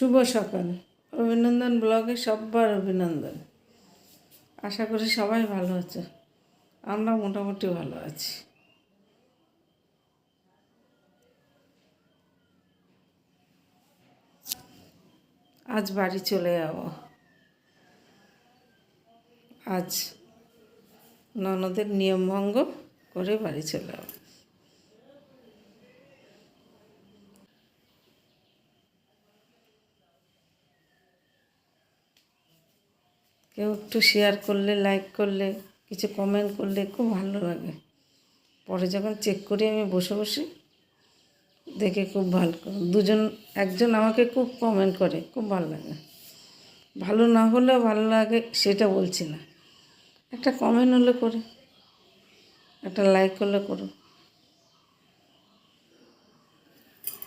শুভ সকাল। অভিনন্দন ব্লগে সবার অভিনন্দন। আশা করি সবাই ভালো আছে, আমরা মোটামুটি ভালো আছি। আজ বাড়ি চলে যাব। আজ ননদের নিয়মভঙ্গ করে বাড়ি চলে যাব। কেউ একটু শেয়ার করলে, লাইক করলে, কিছু কমেন্ট করলে খুব ভালো লাগে। পরে যখন চেক করি আমি বসে বসে দেখে খুব ভালো, একজন আমাকে খুব কমেন্ট করে, খুব ভালো লাগে। ভালো না হলেও ভালো লাগে সেটা বলছি না, একটা কমেন্ট হলে করে, একটা লাইক করলে করো,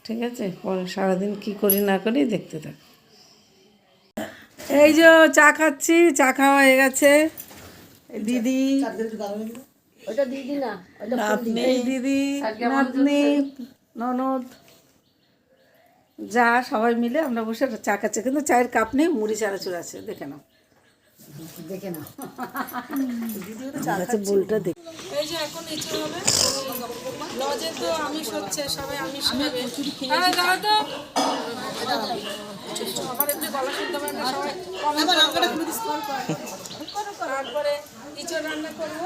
ঠিক আছে? পরে সারাদিন কী করি না করি দেখতে থাক। এই যে চা খাচ্ছি, চা খাওয়া হয়ে গেছে। দিদি, ওটা দিদি না, এই দিদি, নাতনি, ননদ, যা সবাই মিলে আমরা বসে চা খাচ্ছি। কিন্তু চায়ের কাপ নেই, মুড়ি চানাচুর আছে, দেখে নাও, দেখে নাও। বলটা দেখ। এই যে এখন ইচ্ছে হবে লজে তো আমিষ হচ্ছে, সবাই আমিষ খাবে। দাও তো সবার এমনি গলা শুনতে পারে না, সবাই। তারপরে ইঁচড় রান্না করবো,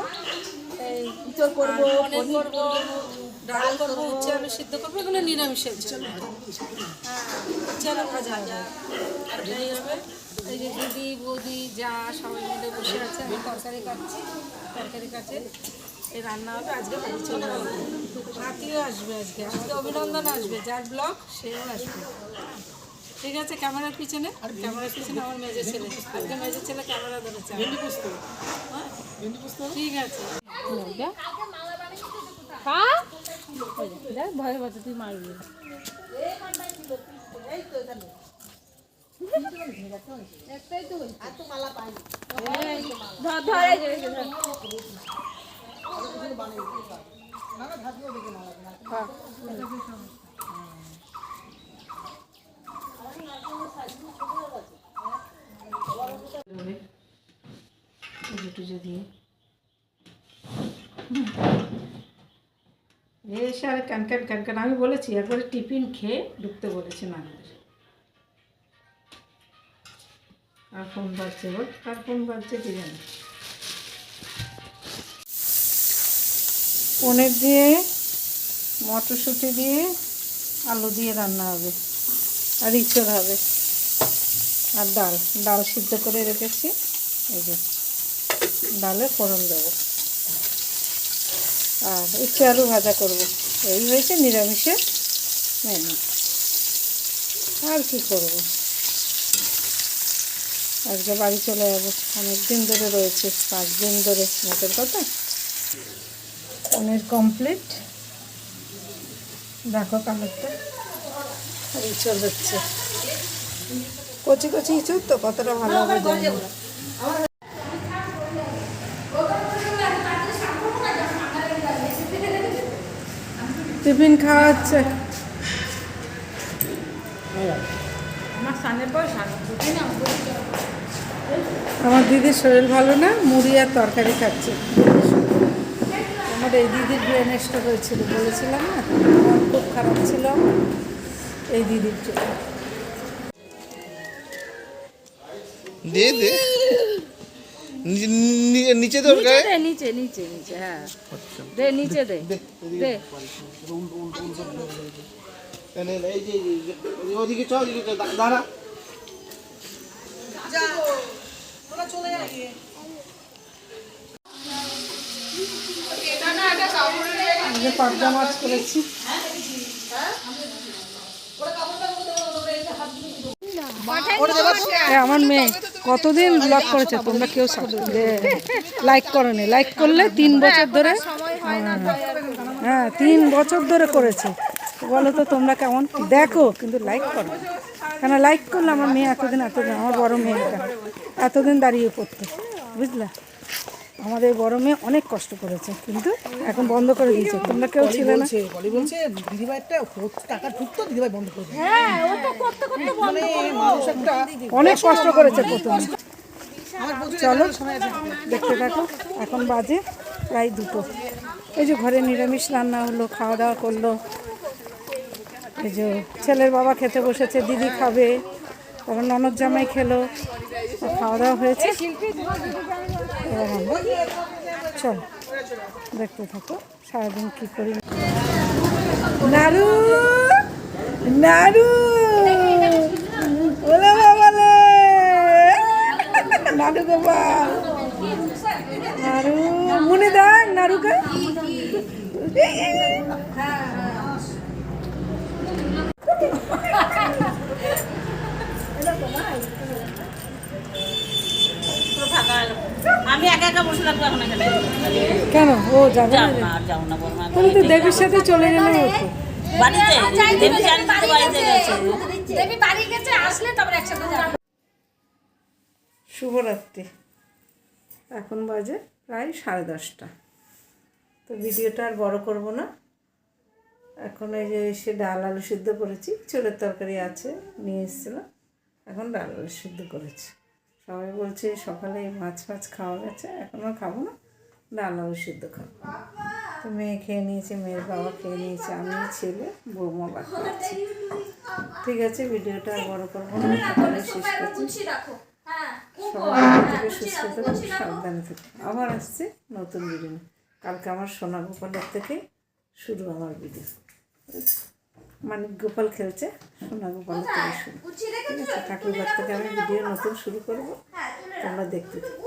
ইঁচড় করবো, পনির করবো, ডাল করবো, উচ্ছে আলু সিদ্ধ করবো, এগুলো নিরামিষের জন্য। হ্যাঁ, উচ্ছে আলু ভাজা এই হবে। এই যে দিদি বৌদি যা সবাই মিলে বসে আছে, আমি তরকারি কাটছে, এই রান্না হবে। আজকে বাড়ি চলে যাবে, নাতিও আসবে, আজকে অভিনন্দন আসবে, যার ব্লগ সেও আসবে, ঠিক আছে? ক্যামেরার পিছনে আমার মেজর ছেলে, আজকে মেজর ছেলে ক্যামেরা ধরেছে। ঠিক আছে, ভয় বাচ্চা তুই মারবি। টুজে দিয়ে এসে আর ক্যানক্যান আমি বলেছি একবারে টিফিন খেয়ে ঢুকতে বলেছি না। আর ফোন বাজছে, বল কার ফোন বাজছে কি জানি। পনির দিয়ে, মটরশুঁটি দিয়ে, আলু দিয়ে রান্না হবে, আর ইঁচড় হবে, আর ডাল সিদ্ধ করে রেখেছি। এই যে ডালে ফোড়ন দেবো, আর উচ্ছে আলু ভাজা করব। এই হয়েছে নিরামিষের মেনু। আর কি করব, আজকে বাড়ি চলে যাবো, অনেক দিন ধরে রয়েছে, 5 দিন ধরে মোটের কথা। পনির কমপ্লিট, দেখো কালারটা। আর ইঁচড় হচ্ছে, কচি কচি ইঁচড় তো কতটা ভালো হবে জানি না। টিফিন খাওয়া হচ্ছে। আমার দিদির শরীর ভালো না, মুড়ি আর তরকারি খাচ্ছে। আমার এই দিদির ব্রেন স্ট্রোক হয়েছিল, বলেছিলাম না, খুব খারাপ ছিল এই দিদির জন্য। নিচে দরকার, নিচে হ্যাঁ, দে নিচে দে। ওদিকে চল, দাঁড়া। পাবদা মাছ করেছি। আমার মেয়ে কতদিন ব্লগ করেছে, তোমরা কেউ লাইক করো নি। লাইক করলে 3 বছর ধরে, হ্যাঁ 3 বছর ধরে করেছে। বলো তো তোমরা কেমন দেখো, কিন্তু লাইক করো না কেন? লাইক করলে আমার মেয়ে এতদিন আমার বড় মেয়েটা এতদিন দাঁড়িয়ে পড়তো, বুঝলা? আমাদের বড় মেয়ে অনেক কষ্ট করেছে, কিন্তু এখন বন্ধ করে দিয়েছে। তোমরা কেউ ছিলে না। বলি বলছে দিদিভাইটা টাকা ঢুকতো দিদিভাই বন্ধ করে দিল। মানে মানুষ একটা অনেক কষ্ট করেছে প্রথমে। চলো দেখতে থাকো। এখন বাজে প্রায় 2টো। এই যে ঘরে নিরামিষ রান্না হলো, খাওয়া দাওয়া করলো। এই যে ছেলের বাবা খেতে বসেছে, দিদি খাবে, তারপর ননদ জামাই খেলো, খাওয়া দাওয়া হয়েছে। এবার আমরা চল দেখতে থাকো সারাদিন কী করি। নাড়ু নাড়ু ওলে বাবালে নাড়ু গোপাল নাড়ু মনে দেখ নাড়ুকে। আমি একা একা বসে থাকবো এখন এখানে। কেন ও যাবে না? না, আর যাবো না বর্মা। তুমি তো দেবীর সাথে চলে গেলে হতো। বাড়িতে দেবী জানি তো বাড়িতে গেছে। দেবী বাড়ি গেছে, আসলে তারপর একসাথে যাবো। শুভরাত্রি। এখন বাজে প্রায় 10:30। তো ভিডিওটা আর বড় করব না। এখন এই যে এসে ডাল আলু সিদ্ধ করেছি, ছোলের তরকারি আছে নিয়ে এসেছিলাম, এখন ডাল আলু সিদ্ধ করেছি। সবাই বলছে সকালে মাছ খাওয়া গেছে, এখন আর খাবো না, ডাল আলু সিদ্ধ খাবো। তো মেয়ে খেয়ে নিয়েছে, মেয়ের বাবা খেয়ে নিয়েছে, আমি ছেলে বৌমা বাকি আছি। ঠিক আছে, ভিডিওটা আর বড় করবো না, সকালে শেষ করছি। সবাই ভালো থেকে সুস্থ থেকে সাবধানে থেকে আবার আসছে নতুন ভিডিও। কালকে আমার সোনা গোপালের থেকে শুরু আমার ভিডিও। মানিক গোপাল খেলছে, সোনা গোপালের থেকে শুরু। ঠিক আছে, ঠাকুরঘর থেকে আমি ভিডিও নতুন শুরু করবো, তোমরা দেখতে থাকো।